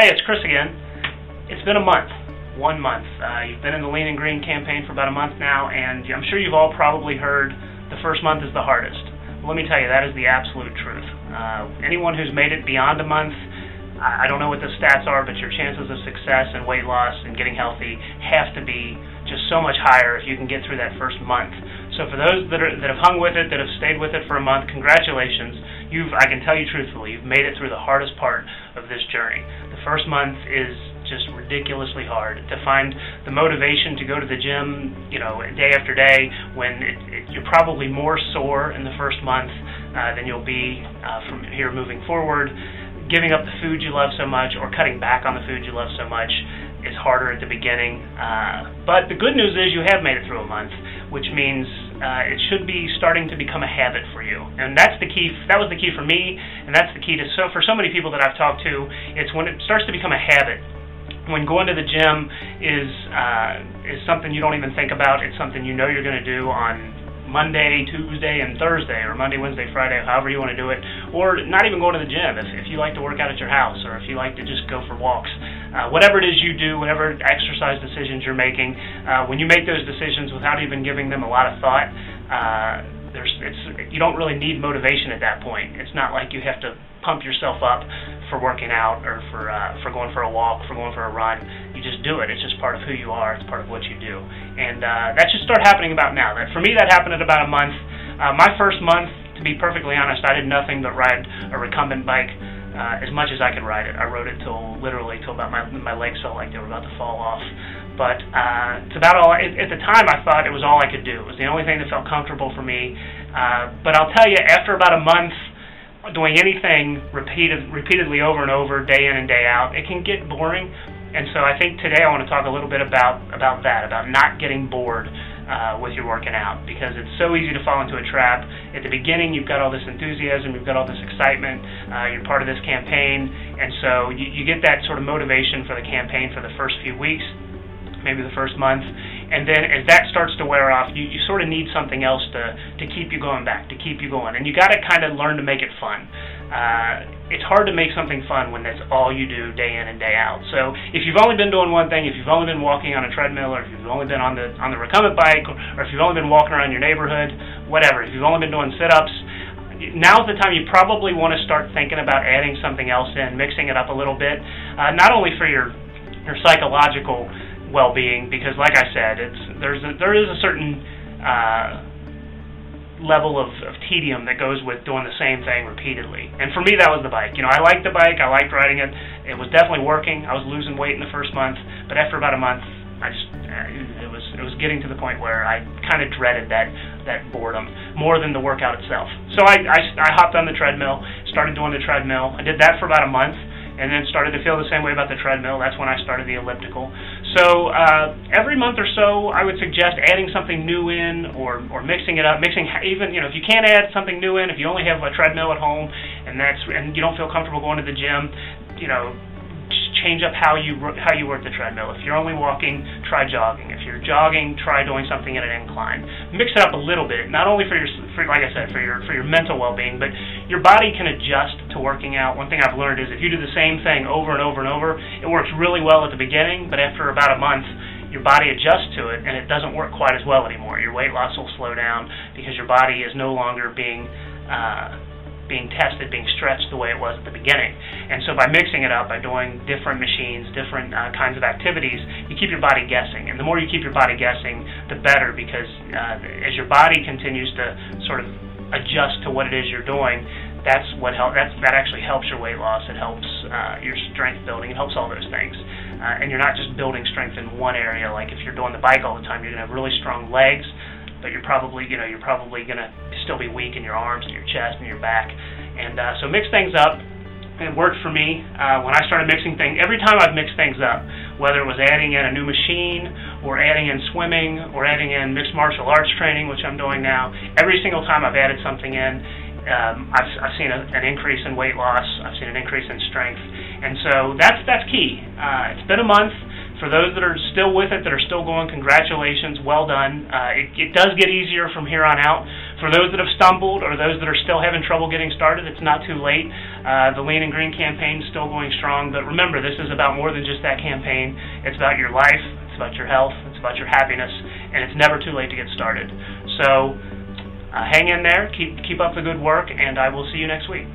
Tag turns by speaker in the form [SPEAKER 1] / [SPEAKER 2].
[SPEAKER 1] Hey, it's Chris again. It's been a month. 1 month. You've been in the Lean and Green campaign for about a month now, and I'm sure you've all probably heard the first month is the hardest. Well, let me tell you, that is the absolute truth. Anyone who's made it beyond a month, I don't know what the stats are, but your chances of success and weight loss and getting healthy have to be just so much higher if you can get through that first month. So for those that have hung with it, that have stayed with it for a month, congratulations. I can tell you truthfully, you've made it through the hardest part of this journey. The first month is just ridiculously hard. To find the motivation to go to the gym, day after day, when you're probably more sore in the first month than you'll be from here moving forward. Giving up the food you love so much or cutting back on the food you love so much is harder at the beginning. But the good news is you have made it through a month, which means it should be starting to become a habit for you. And that's the key. That was the key for me, and that's the key for so many people that I've talked to. It's when it starts to become a habit. When going to the gym is something you don't even think about. It's something you know you're going to do on Monday, Tuesday, and Thursday, or Monday, Wednesday, Friday, however you want to do it, or not even going to the gym if you like to work out at your house, or if you like to just go for walks. Whatever it is you do, whatever exercise decisions you're making, when you make those decisions without even giving them a lot of thought, you don't really need motivation at that point. It's not like you have to pump yourself up for working out or for going for a walk, for going for a run. You just do it. It's just part of who you are. It's part of what you do. And that should start happening about now. For me, that happened at about a month. My first month, to be perfectly honest, I did nothing but ride a recumbent bike as much as I could ride it. I rode it till about my legs felt like they were about to fall off. But it's about all. At the time, I thought it was all I could do. It was the only thing that felt comfortable for me. But I'll tell you, after about a month doing anything repeatedly over and over, day in and day out, it can get boring. And so I think today I want to talk a little bit about that, about not getting bored with your working out, because it's so easy to fall into a trap. At the beginning, you've got all this enthusiasm, you've got all this excitement, you're part of this campaign, and so you get that sort of motivation for the campaign for the first few weeks, maybe the first month, and then as that starts to wear off, you sort of need something else to keep you going back, to keep you going, and you got to kind of learn to make it fun. It's hard to make something fun when that's all you do day in and day out. So if you've only been doing one thing, if you've only been walking on a treadmill, or if you've only been on the recumbent bike, or if you've only been walking around your neighborhood, whatever, if you've only been doing sit-ups, now's the time you probably want to start thinking about adding something else in, mixing it up a little bit, not only for your psychological well-being, because like I said, there is a certain level of tedium that goes with doing the same thing repeatedly. And for me, that was the bike. I liked the bike. I liked riding it. It was definitely working. I was losing weight in the first month, but after about a month, it was getting to the point where I kind of dreaded that boredom more than the workout itself. So I hopped on the treadmill, started doing the treadmill. I did that for about a month, and then started to feel the same way about the treadmill. That's when I started the elliptical. So every month or so, I would suggest adding something new in, or mixing it up. Even if you can't add something new in, if you only have a treadmill at home and you don't feel comfortable going to the gym, just change up how you work the treadmill. If you're only walking, try jogging. If you're jogging, try doing something at an incline. Mix it up a little bit, not only for like I said, for your mental well-being, but your body can adjust to working out. One thing I've learned is if you do the same thing over and over and over, it works really well at the beginning, but after about a month, your body adjusts to it, and it doesn't work quite as well anymore. Your weight loss will slow down because your body is no longer being tested, being stretched the way it was at the beginning. And so by mixing it up, by doing different machines, different kinds of activities, you keep your body guessing. And the more you keep your body guessing, the better, because as your body continues to sort of adjust to what it is you're doing, that actually helps your weight loss. It helps your strength building. It helps all those things. And you're not just building strength in one area. Like if you're doing the bike all the time, you're going to have really strong legs, but you're probably going to still be weak in your arms and your chest and your back. And so mix things up. It worked for me when I started mixing things. Every time I've mixed things up, whether it was adding in a new machine, or adding in swimming, or adding in mixed martial arts training, which I'm doing now, every single time I've added something in, I've seen an increase in weight loss. I've seen an increase in strength. And so that's key. It's been a month. For those that are still with it, that are still going, congratulations, well done. It does get easier from here on out. For those that have stumbled or those that are still having trouble getting started, it's not too late. The Lean and Green campaign is still going strong, but remember, this is about more than just that campaign. It's about your life, it's about your health, it's about your happiness, and it's never too late to get started. So hang in there, keep up the good work, and I will see you next week.